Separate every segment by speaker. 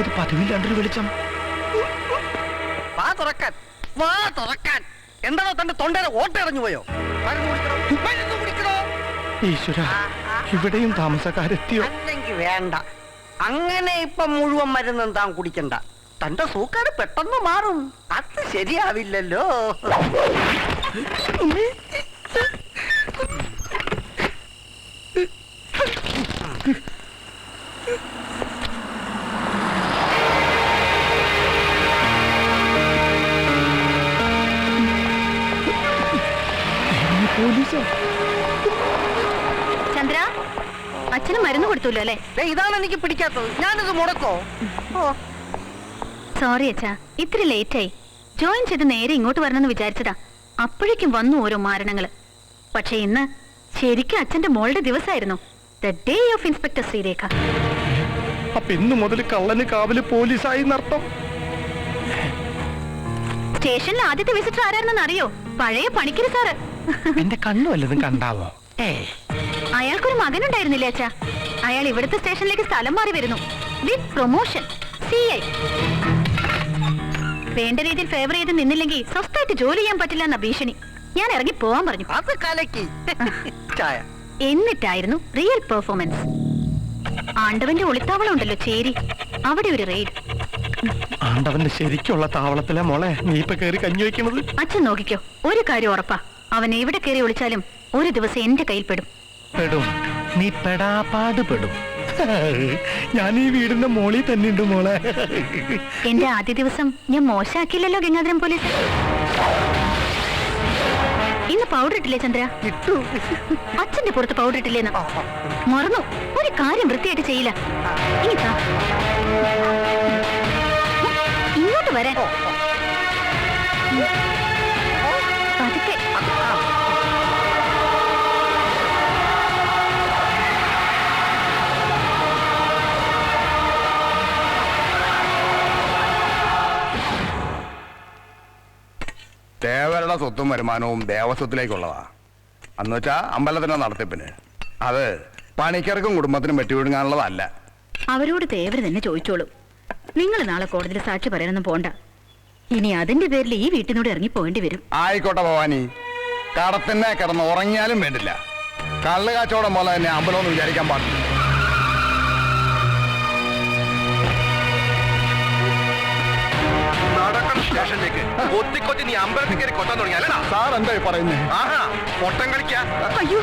Speaker 1: ഇത് പതിവില്ലാണ്ടൊരു വെളിച്ചം.
Speaker 2: വാ തുറക്കാൻ, വാ തുറക്കാൻ. എന്താണോ തന്റെ തൊണ്ടയുടെ ഓട്ടയിറങ്ങു പോയോ?
Speaker 1: ഈശ്വര, ഇവിടെയും താമസക്കാരെത്തിയോ?
Speaker 2: അല്ലെങ്കിൽ വേണ്ട, അങ്ങനെ ഇപ്പൊ മുഴുവൻ മരുന്നും താൻ കുടിക്കണ്ട. തന്റെ സൂക്കേട് പെട്ടെന്ന് മാറും. അത് ശരിയാവില്ലല്ലോ.
Speaker 3: ചന്ദ്ര, അച്ഛന് മരുന്ന് കൊടുത്തല്ലോ അല്ലേ?
Speaker 2: ഇതാണ് എനിക്ക് പിടിക്കാത്തത്. ഞാനിത് മുടക്കോ?
Speaker 3: സോറി അച്ഛാ, ഇത്തിരി ലേറ്റായി. ജോയിൻ ചെയ്ത് നേരെ ഇങ്ങോട്ട് വരണമെന്ന് വിചാരിച്ചതാ. അപ്പോഴേക്കും വന്നു ഓരോ മാരണങ്ങള്. പക്ഷെ ഇന്ന് ശരിക്കും അച്ഛന്റെ മോളുടെ ദിവസമായിരുന്നു. The day of inspector Sreerekha.
Speaker 1: അപ്പൊ ഇന്ന് മുതൽ കള്ളന് കാവല് പോലീസായി നർത്തം.
Speaker 3: സ്റ്റേഷനിൽ ആദ്യത്തെ വിസിറ്റർ ആരാണെന്ന് അറിയോ? പഴയ പണിക്കര് സാറ്.
Speaker 1: എന്റെ കണ്ണു വല്ലതും കണ്ടാവോ?
Speaker 3: അയാൾക്കൊരു മകനുണ്ടായിരുന്നില്ലേ അച്ഛാ? അയാൾ ഇവിടുത്തെ സ്റ്റേഷനിലേക്ക് സ്ഥലം മാറി വരുന്നു. With promotion, CI. വേണ്ട രീതിയിൽ ഫേവർ ചെയ്ത് നിന്നില്ലെങ്കിൽ സ്വസ്ഥമായിട്ട് ജോലി ചെയ്യാൻ പറ്റില്ല എന്ന ഭീഷണി. ഞാൻ ഇറങ്ങി പോവാൻ പറഞ്ഞു.
Speaker 2: അത് കലക്കി.
Speaker 3: എന്നിട്ടായിരുന്നു റിയൽ പെർഫോമൻസ്. ആണ്ടവന്റെ ഒളിത്താവളം ഉണ്ടല്ലോ ചേരി, അവിടെ ഒരു റെയ്ഡ്.
Speaker 1: ആണ്ടവന്റെ ശരിക്കുള്ള താവളത്തിലെ മോളെ നീ ഇപ്പൊ കയറി കഞ്ഞി വെക്കുന്നത്?
Speaker 3: അച്ഛൻ നോക്കിക്കോ, ഒരു കാര്യം ഉറപ്പാ, അവൻ എവിടെ കയറി ഒളിച്ചാലും ഒരു ദിവസം എന്റെ കയ്യിൽ പെടും.
Speaker 1: പെടും, നീ പെടാപ്പാട് പെടും. ഞാൻ ഈ വീടിന്റെ മോളിൽ തന്നെ ഉണ്ട് മോളെ.
Speaker 3: എന്റെ ആദ്യ ദിവസം ഞാൻ മോശമാക്കിയില്ലല്ലോ ഗംഗാധരൻ പോലീസ്. ഇന്ന് പൗഡർ ഇട്ടില്ലേ ചന്ദ്ര? അച്ഛന്റെ പുറത്ത് പൗഡർ ഇട്ടില്ലേന്ന് മറന്നു. ഒരു കാര്യം വൃത്തിയായിട്ട് ചെയ്യില്ല. ഇങ്ങോട്ട് വരാൻ പതുക്കെ.
Speaker 4: ദേവരുടെ സ്വത്തും വരുമാനവും ദേവസ്വത്തിലേക്കുള്ളതാ. അന്ന് വെച്ചാ അമ്പലത്തിന്റെ നടത്തിപ്പിന്. അത് പണിക്കർക്കും കുടുംബത്തിനും വെട്ടിവിടുങ്ങാനുള്ളതല്ല.
Speaker 3: അവരോട് തേവര് തന്നെ ചോദിച്ചോളൂ. നിങ്ങൾ നാളെ കോടതിയിൽ സാക്ഷി പറയാനൊന്നും പോണ്ട. ഇനി അതിന്റെ പേരിൽ ഈ വീട്ടിനോട് ഇറങ്ങി പോകേണ്ടി വരും.
Speaker 4: ആയിക്കോട്ടെ ഭവാനി, കടത്തിനെ കിടന്ന് ഉറങ്ങിയാലും വേണ്ടില്ല. കള്ള് കാച്ചോടം പോലെ തന്നെ അമ്പലമൊന്നും വിചാരിക്കാൻ പാടില്ല.
Speaker 5: സ്റ്റേഷനിലേക്ക് കൊത്തിക്കൊത്തി നീ അമ്പലത്തിൽ കയറി കൊത്താൻ തുടങ്ങിയല്ലടാ.
Speaker 4: സാർ എന്തായി പറയുന്നേ?
Speaker 5: ആഹാ, പൊട്ടം കളിക്കാ.
Speaker 3: അയ്യോ,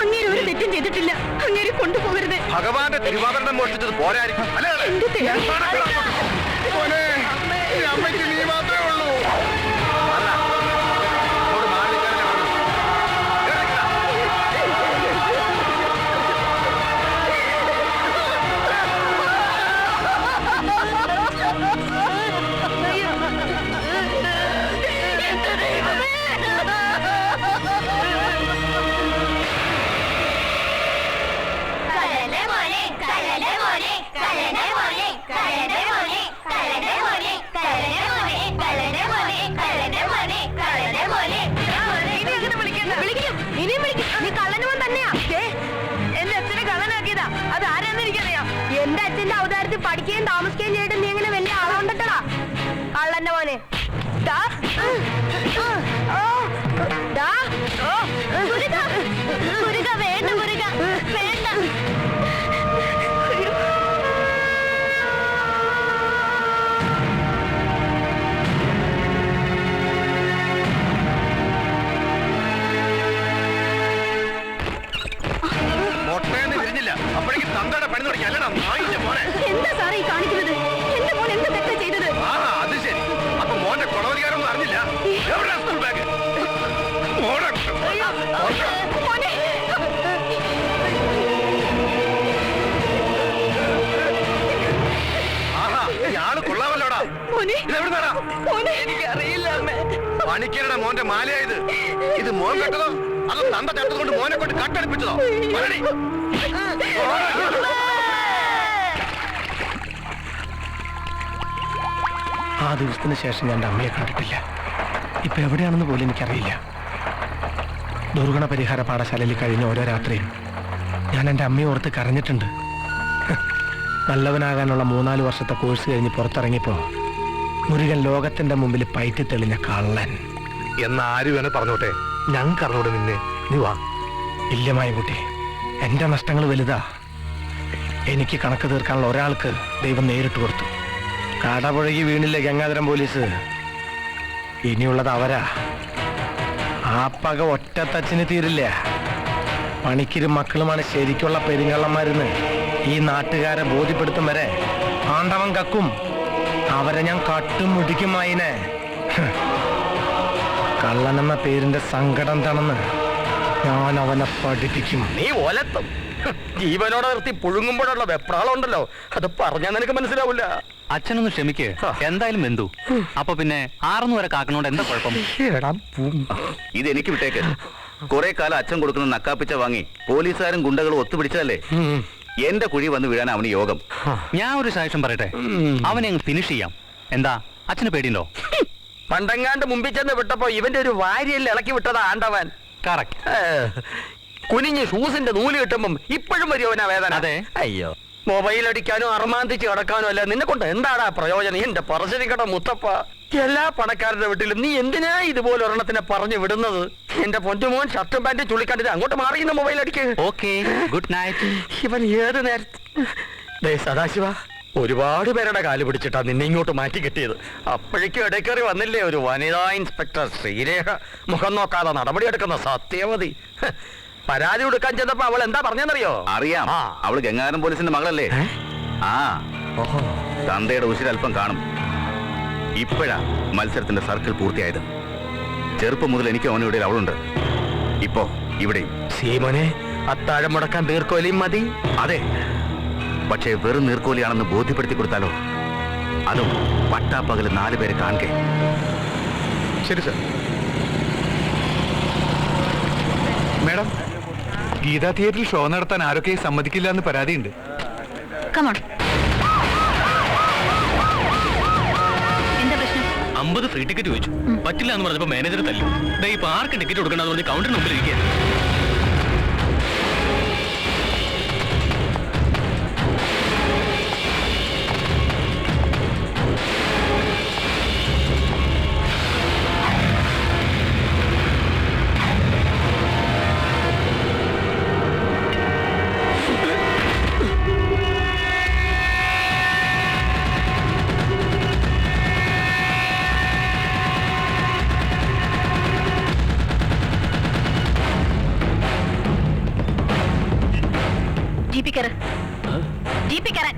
Speaker 3: അങ്ങേര് ഒരു തെറ്റും ചെയ്തിട്ടില്ല. അങ്ങേര് കൊണ്ടുപോകരുത്.
Speaker 5: ഭഗവാന്റെ തിരുവാഭരണം മോഷ്ടിച്ചത് പോരായിരിക്കും.
Speaker 4: അമ്മയ്ക്ക് നീ മാത്രമേ ഉള്ളൂ.
Speaker 3: എന്റെ അച്ഛന്റെ അവതാരത്തിൽ പഠിക്കുകയും താമസിക്കുകയും ചെയ്തിട്ട് നീ എങ്ങനെ വലിയ ആളാണ്ടട്ടാ കള്ളന്റെ മോനെ. വേണ്ട മുരുക, വേണ്ട.
Speaker 5: മൊട്ടയെന്ന് വിരിഞ്ഞില്ല, അപ്പോഴേക്കും തന്തയുടെ പണി തുടങ്ങി. അല്ലടാ നായിന്റെ മോനെ.
Speaker 3: എന്താ സാറേ ഈ കാണിക്കുന്നത്? എന്റെ മോൻ എന്ത് തെറ്റാ ചെയ്തത്?
Speaker 5: ആഹാ, അത് ശരി. അപ്പൊ മോന്റെ കുളവധികാരമൊന്നും അറിഞ്ഞില്ല. എവിടെയാ സ്കൂൾ ബാഗ്? ആഹാ, ഇയാള് കൊള്ളാമല്ലോടാ. ഇതെവിടുന്നാടാ?
Speaker 2: എനിക്കറിയില്ല അമ്മേ.
Speaker 5: പണിക്കരുടെ മോന്റെ മാലയായത്. ഇത് മോൻ കെട്ടതോ അതോ തന്ത ചട്ടത് കൊണ്ട് മോനെ കൊണ്ട് കട്ടടിപ്പിച്ചതോ?
Speaker 1: ആ ദിവസത്തിന് ശേഷം ഞാൻ എൻ്റെ അമ്മയെ കണ്ടിട്ടില്ല. ഇപ്പൊ എവിടെയാണെന്ന് പോലും എനിക്കറിയില്ല. ദുർഗുണ പരിഹാര പാഠശാലയിൽ കഴിഞ്ഞ ഓരോ രാത്രിയും ഞാൻ എൻ്റെ അമ്മയെ ഓർത്ത് കരഞ്ഞിട്ടുണ്ട്. നല്ലവനാകാനുള്ള 3-4 വർഷത്തെ കോഴ്സ് കഴിഞ്ഞ് പുറത്തിറങ്ങിയപ്പോ മുരുകൻ ലോകത്തിന്റെ മുമ്പിൽ പയറ്റി തെളിഞ്ഞ കള്ളൻ.
Speaker 5: എന്നാര് വേണേ പറഞ്ഞോട്ടെ, ഞങ്ങൾക്ക് അറിഞ്ഞൂടെ നിന്നെ. നീ വാ.
Speaker 1: ഇല്ലമായ കുട്ടി, എന്റെ നഷ്ടങ്ങൾ വലുതാ. എനിക്ക് കണക്ക് തീർക്കാനുള്ള ഒരാൾക്ക് ദൈവം നേരിട്ട് കൊടുത്തു. കടപുഴകി വീണില്ലേ ഗംഗാധരം പോലീസ്, ഇനിയുള്ളത് അവരാ. ആ പക ഒറ്റത്തച്ചിന് തീരില്ല. പണിക്കിരും മക്കളുമാണ് ശരിക്കുള്ള പെരുങ്കള്ളന്മാരെന്ന് ഈ നാട്ടുകാരെ ബോധ്യപ്പെടുത്തും വരെ ആണ്ടവൻ കക്കും. അവരെ ഞാൻ കട്ടും മുടിക്കും അതിനെ. കള്ളനെന്ന പേരിന്റെ സങ്കടം എന്താണെന്ന് ഞാൻ അവനെ പഠിപ്പിക്കും.
Speaker 2: നീ ഒലത്തും. ജീവനോടെ നിർത്തി പുഴുങ്ങുമ്പോഴുള്ള വെപ്രാളം ഉണ്ടല്ലോ, അത് പറഞ്ഞാൽ നിനക്ക് മനസ്സിലാവില്ല.
Speaker 6: അച്ഛനൊന്ന് ക്ഷമിക്ക്. എന്തായാലും എന്തു അപ്പൊ പിന്നെ 6 വരെ കാക്കണോണ്ട് എന്താ കുഴപ്പം?
Speaker 7: ഇതെനിക്ക് വിട്ടേക്ക്. കുറെ കാലം അച്ഛൻ കൊടുക്കുന്ന നക്കാപ്പിച്ച വാങ്ങി പോലീസുകാരും ഗുണ്ടകളും ഒത്തുപിടിച്ചതല്ലേ. എന്റെ കുഴി വന്ന് വീഴാൻ അവന് യോഗം.
Speaker 6: ഞാൻ ഒരു ശേഷം പറയട്ടെ, അവനെ അങ്ങ് ഫിനിഷ് ചെയ്യാം. എന്താ അച്ഛന് പേടിയുണ്ടോ?
Speaker 2: പണ്ടെങ്ങാണ്ട് മുമ്പിൽ ചെന്ന് വിട്ടപ്പോ ഇവന്റെ ഒരു വാരിയല്ല ഇളക്കി വിട്ടതാ ആണ്ടവൻ.
Speaker 6: കറക്റ്റ്.
Speaker 2: കുനിഞ്ഞ് ഷൂസിന്റെ നൂല് കിട്ടുമ്പം ഇപ്പോഴും വരുവനാ വേദന.
Speaker 6: അതെ.
Speaker 2: അയ്യോ, മൊബൈൽ അടിക്കാനോ അർമാന്തിച്ച് കിടക്കാനോ അല്ല, നിന്നെ കൊണ്ട് എന്താടാ പ്രയോജനം? എന്റെ പറശ്ശിനിക്കട മുത്തപ്പ, എല്ലാ പണക്കാരുടെ വീട്ടിലും നീ എന്തിനാ ഇതുപോലെ ഒരെണ്ണത്തിനെ പറഞ്ഞു വിടുന്നത്? എന്റെ പൊന്നുമോൻ ഷർട്ടും പാന്റും ചുളിക്കണ്ടിട്ട് അങ്ങോട്ട് മാറിയുന്ന മൊബൈൽ അടിക്ക്.
Speaker 6: Okay, good night.
Speaker 2: ഇവൻ ഏത് നേരത്തെ സദാശിവ, ഒരുപാട് പേരുടെ കാല് പിടിച്ചിട്ടാ നിന്നെ ഇങ്ങോട്ട് മാറ്റി കിട്ടിയത്. അപ്പോഴേക്കും ഇടയ്ക്കേറി വന്നില്ലേ ഒരു വനിതാ ഇൻസ്പെക്ടർ ശ്രീരേഖ, മുഖം നോക്കാതെ നടപടിയെടുക്കുന്ന സത്യവതി. പരാതി കൊടുക്കാൻ ചെന്നപ്പോ അവൾ എന്താ പറഞ്ഞെന്നറിയോ?
Speaker 7: അറിയാം, അവള് ഗംഗാധരം പോലീസിന്റെ മകളല്ലേ. ആ, തന്തയുടെ ഉശിരൽപ്പം കാണും. ഇപ്പോഴാ മത്സരത്തിന്റെ സർക്കിൾ പൂർത്തിയായത്. ചെറുപ്പം മുതൽ എനിക്ക് അവനിവിടെ അവളുണ്ട്. ഇപ്പോ ഇവിടെ
Speaker 2: സീമനെ അത്താഴം മുടക്കാൻ നീർക്കോലിയും മതി.
Speaker 7: അതെ, പക്ഷേ വെറും നീർക്കോലിയാണെന്ന് ബോധ്യപ്പെടുത്തി കൊടുത്താലോ? അതും പട്ടാപ്പകല് 4 പേര് കാണുകെ.
Speaker 5: ശരി സർ. മാഡം, ഗീതാ തിയേറ്ററിൽ ഷോ നടത്താൻ ആരൊക്കെ സമ്മതിക്കില്ല എന്ന് പരാതിയുണ്ട്.
Speaker 3: കമോൺ. എന്താ പ്രശ്നം?
Speaker 6: 50 ഫ്രീ ടിക്കറ്റ് ചോദിച്ചു. പറ്റില്ല എന്ന് പറഞ്ഞപ്പോ മാനേജർ തല്ലു. ഇപ്പൊ ആർക്ക് ടിക്കറ്റ് കൊടുക്കണമെന്ന് പറഞ്ഞ് കൗണ്ടറിന് മുമ്പിൽ ഇരിക്കുക.
Speaker 3: ജീപ്പി കയറാൻ.